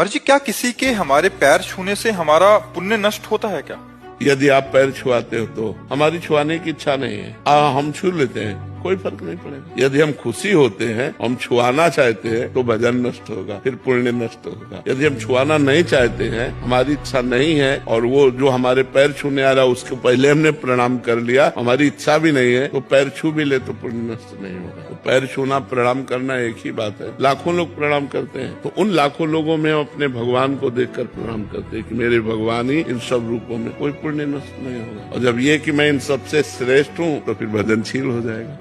और जी क्या किसी के हमारे पैर छूने से हमारा पुण्य नष्ट होता है क्या? यदि आप पैर छुआते हो तो हमारी छुआने की इच्छा नहीं है, हम छू लेते हैं, कोई फर्क नहीं पड़ेगा। यदि हम खुशी होते हैं, हम छुआना चाहते हैं तो भजन नष्ट होगा, फिर पुण्य नष्ट होगा। यदि हम छुआना नहीं चाहते हैं, हमारी इच्छा नहीं है, और वो जो हमारे पैर छूने आ रहा है उसके पहले हमने प्रणाम कर लिया, हमारी इच्छा भी नहीं है, तो पैर छू भी ले तो पुण्य नष्ट नहीं होगा। तो पैर छूना, प्रणाम करना एक ही बात है। लाखों लोग प्रणाम करते हैं, तो उन लाखों लोगों में हम अपने भगवान को देखकर प्रणाम करते हैं कि मेरे भगवान ही इन सब रूपों में, कोई पुण्य नष्ट नहीं होगा। और जब ये कि मैं इन सबसे श्रेष्ठ हूँ तो फिर भजनशील हो जाएगा।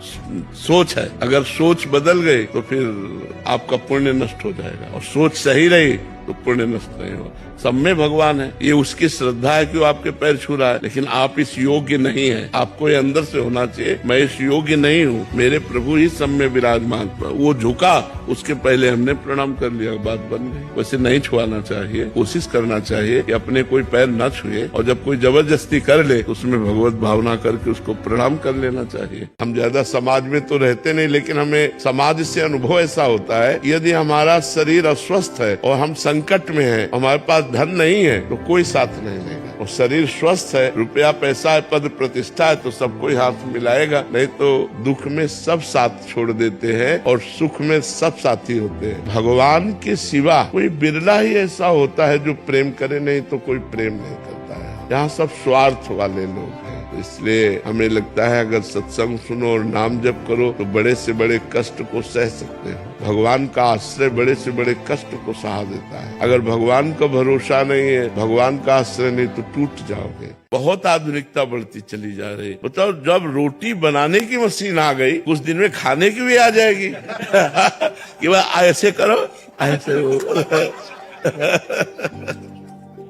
सोच है, अगर सोच बदल गई तो फिर आपका पुण्य नष्ट हो जाएगा, और सोच सही रही तो पुण्य नष्ट नहीं होगा। सब में भगवान है, ये उसकी श्रद्धा है कि वो आपके पैर छू रहा है, लेकिन आप इस योग्य नहीं है। आपको ये अंदर से होना चाहिए, मैं इस योग्य नहीं हूँ, मेरे प्रभु ही सब में विराजमान। वो झुका, उसके पहले हमने प्रणाम कर लिया, बात बन गई। वैसे नहीं छुआना चाहिए, कोशिश करना चाहिए कि अपने कोई पैर न छुए, और जब कोई जबरदस्ती कर ले तो उसमें भगवत भावना करके उसको प्रणाम कर लेना चाहिए। हम ज्यादा समाज में तो रहते नहीं, लेकिन हमें समाज से अनुभव ऐसा होता है, यदि हमारा शरीर अस्वस्थ है और हम संकट में है, हमारे पास धन नहीं है, तो कोई साथ नहीं लेगा। और शरीर स्वस्थ है, रुपया पैसा है, पद प्रतिष्ठा है, तो सब कोई हाथ मिलाएगा। नहीं तो दुख में सब साथ छोड़ देते हैं और सुख में सब साथी होते हैं। भगवान के सिवा कोई बिरला ही ऐसा होता है जो प्रेम करे, नहीं तो कोई प्रेम नहीं करता है। यहाँ सब स्वार्थ वाले लोग हैं। इसलिए हमें लगता है अगर सत्संग सुनो और नाम जप करो तो बड़े से बड़े कष्ट को सह सकते हो। भगवान का आश्रय बड़े से बड़े कष्ट को सहा देता है। अगर भगवान का भरोसा नहीं है, भगवान का आश्रय नहीं, तो टूट जाओगे। बहुत आधुनिकता बढ़ती चली जा रही। बताओ, जब रोटी बनाने की मशीन आ गई, कुछ दिन में खाने की भी आ जाएगी कि भाई ऐसे करो, ऐसे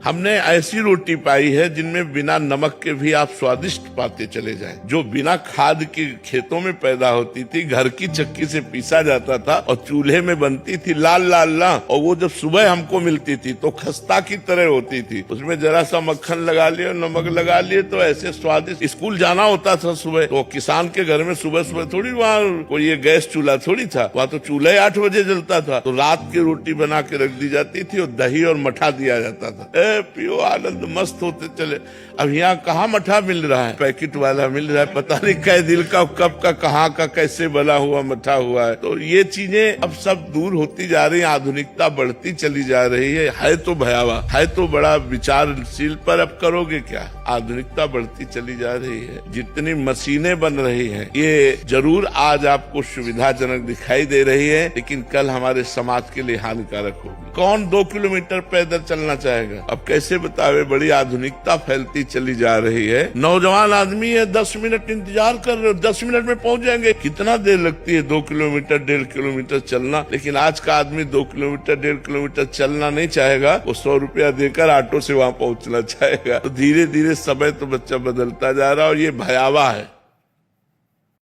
हमने ऐसी रोटी पाई है जिनमें बिना नमक के भी आप स्वादिष्ट पाते चले जाएं, जो बिना खाद के खेतों में पैदा होती थी, घर की चक्की से पीसा जाता था और चूल्हे में बनती थी, लाल लाल ना, और वो जब सुबह हमको मिलती थी तो खस्ता की तरह होती थी। उसमें जरा सा मक्खन लगा लिए, नमक लगा लिए, तो ऐसे स्वादिष्ट। स्कूल जाना होता था सुबह, तो किसान के घर में सुबह सुबह थोड़ी वहाँ कोई ये गैस चूल्हा थोड़ी था, वहाँ तो चूल्हा 8 बजे जलता था, तो रात की रोटी बना के रख दी जाती थी और दही और मठा दिया जाता था। पियो, आनंद मस्त होते चले। अब यहाँ कहाँ मठा मिल रहा है, पैकेट वाला मिल रहा है, पता नहीं कै दिल का, कब का, कहाँ का, कैसे बना हुआ मठा हुआ है। तो ये चीजें अब सब दूर होती जा रही है, आधुनिकता बढ़ती चली जा रही है तो भयावह, है तो बड़ा विचारशील, पर अब करोगे क्या। आधुनिकता बढ़ती चली जा रही है, जितनी मशीनें बन रही हैं, ये जरूर आज आपको सुविधाजनक दिखाई दे रही है, लेकिन कल हमारे समाज के लिए हानिकारक होगी। कौन 2 किलोमीटर पैदल चलना चाहेगा? अब कैसे बतावे, बड़ी आधुनिकता फैलती चली जा रही है। नौजवान आदमी है, 10 मिनट इंतजार कर रहे हो, 10 मिनट में पहुंच जाएंगे। कितना देर लगती है 2 किलोमीटर 1.5 किलोमीटर चलना, लेकिन आज का आदमी 2 किलोमीटर 1.5 किलोमीटर चलना नहीं चाहेगा, वो 100 रुपया देकर ऑटो से वहां पहुंचना चाहेगा। तो धीरे धीरे समय तो बच्चा बदलता जा रहा है, और ये भयावह है।